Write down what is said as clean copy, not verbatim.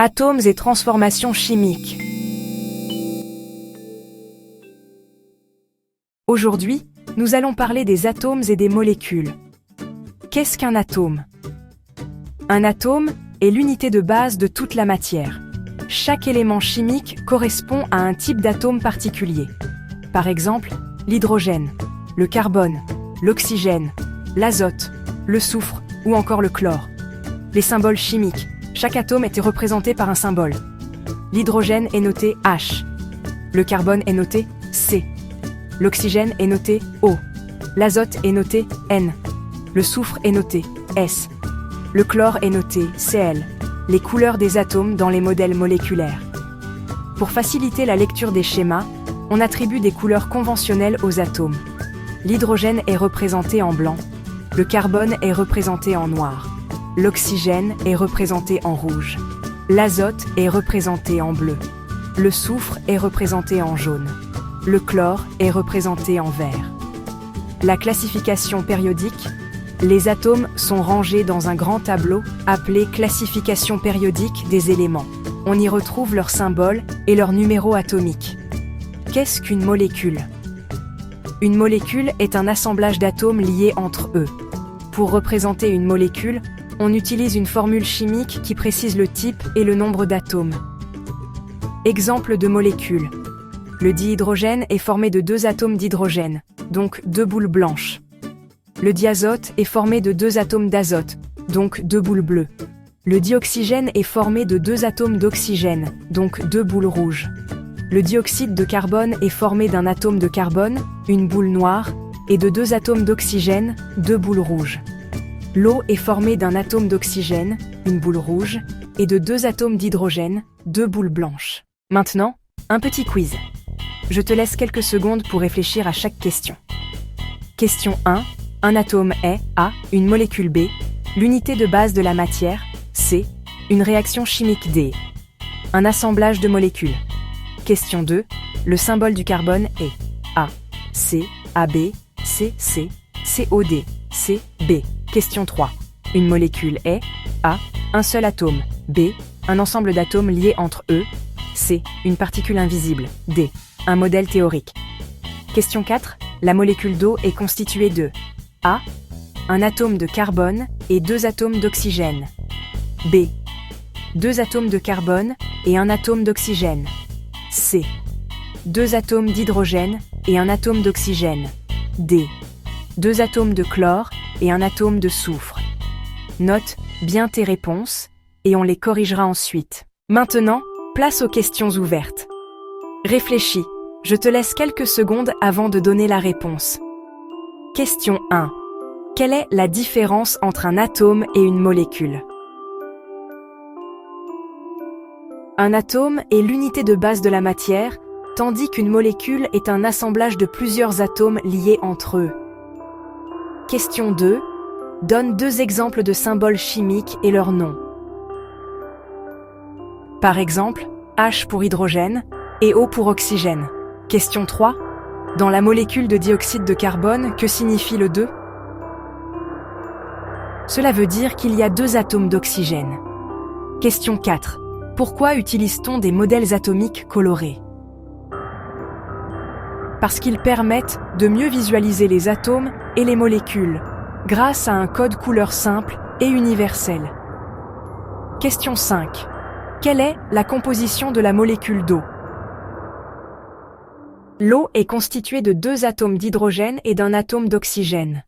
Atomes et transformations chimiques. Aujourd'hui, nous allons parler des atomes et des molécules. Qu'est-ce qu'un atome? Un atome est l'unité de base de toute la matière. Chaque élément chimique correspond à un type d'atome particulier. Par exemple, l'hydrogène, le carbone, l'oxygène, l'azote, le soufre ou encore le chlore. Les symboles chimiques. Chaque atome était représenté par un symbole. L'hydrogène est noté H. Le carbone est noté C. L'oxygène est noté O. L'azote est noté N. Le soufre est noté S. Le chlore est noté Cl. Les couleurs des atomes dans les modèles moléculaires. Pour faciliter la lecture des schémas, on attribue des couleurs conventionnelles aux atomes. L'hydrogène est représenté en blanc. Le carbone est représenté en noir. L'oxygène est représenté en rouge. L'azote est représenté en bleu. Le soufre est représenté en jaune. Le chlore est représenté en vert. La classification périodique. Les atomes sont rangés dans un grand tableau appelé classification périodique des éléments. On y retrouve leurs symboles et leurs numéros atomiques. Qu'est-ce qu'une molécule? Une molécule est un assemblage d'atomes liés entre eux. Pour représenter une molécule, on utilise une formule chimique qui précise le type et le nombre d'atomes. Exemple de molécule. Le dihydrogène est formé de 2 atomes d'hydrogène, donc 2 boules blanches. Le diazote est formé de 2 atomes d'azote, donc 2 boules bleues. Le dioxygène est formé de 2 atomes d'oxygène, donc 2 boules rouges. Le dioxyde de carbone est formé d'un atome de carbone, une boule noire, et de 2 atomes d'oxygène, 2 boules rouges. L'eau est formée d'un atome d'oxygène, une boule rouge, et de 2 atomes d'hydrogène, 2 boules blanches. Maintenant, un petit quiz. Je te laisse quelques secondes pour réfléchir à chaque question. Question 1. Un atome est A. Une molécule B. L'unité de base de la matière. C. Une réaction chimique D. Un assemblage de molécules. Question 2. Le symbole du carbone est A. C. AB. CC. COD. CB. Question 3. Une molécule est A. Un seul atome. B. Un ensemble d'atomes liés entre eux. C. Une particule invisible. D. Un modèle théorique. Question 4. La molécule d'eau est constituée de A. Un atome de carbone et 2 atomes d'oxygène. B. 2 atomes de carbone et 1 atome d'oxygène. C. 2 atomes d'hydrogène et 1 atome d'oxygène. D. 2 atomes de chlore et 1 atome de soufre. Note bien tes réponses et on les corrigera ensuite. Maintenant, place aux questions ouvertes. Réfléchis, je te laisse quelques secondes avant de donner la réponse. Question 1. Quelle est la différence entre un atome et une molécule? Un atome est l'unité de base de la matière, tandis qu'une molécule est un assemblage de plusieurs atomes liés entre eux. Question 2. Donne 2 exemples de symboles chimiques et leurs noms. Par exemple, H pour hydrogène et O pour oxygène. Question 3. Dans la molécule de dioxyde de carbone, que signifie le 2? Cela veut dire qu'il y a 2 atomes d'oxygène. Question 4. Pourquoi utilise-t-on des modèles atomiques colorés? Parce qu'ils permettent de mieux visualiser les atomes et les molécules, grâce à un code couleur simple et universel. Question 5. Quelle est la composition de la molécule d'eau? L'eau est constituée de 2 atomes d'hydrogène et d'un atome d'oxygène.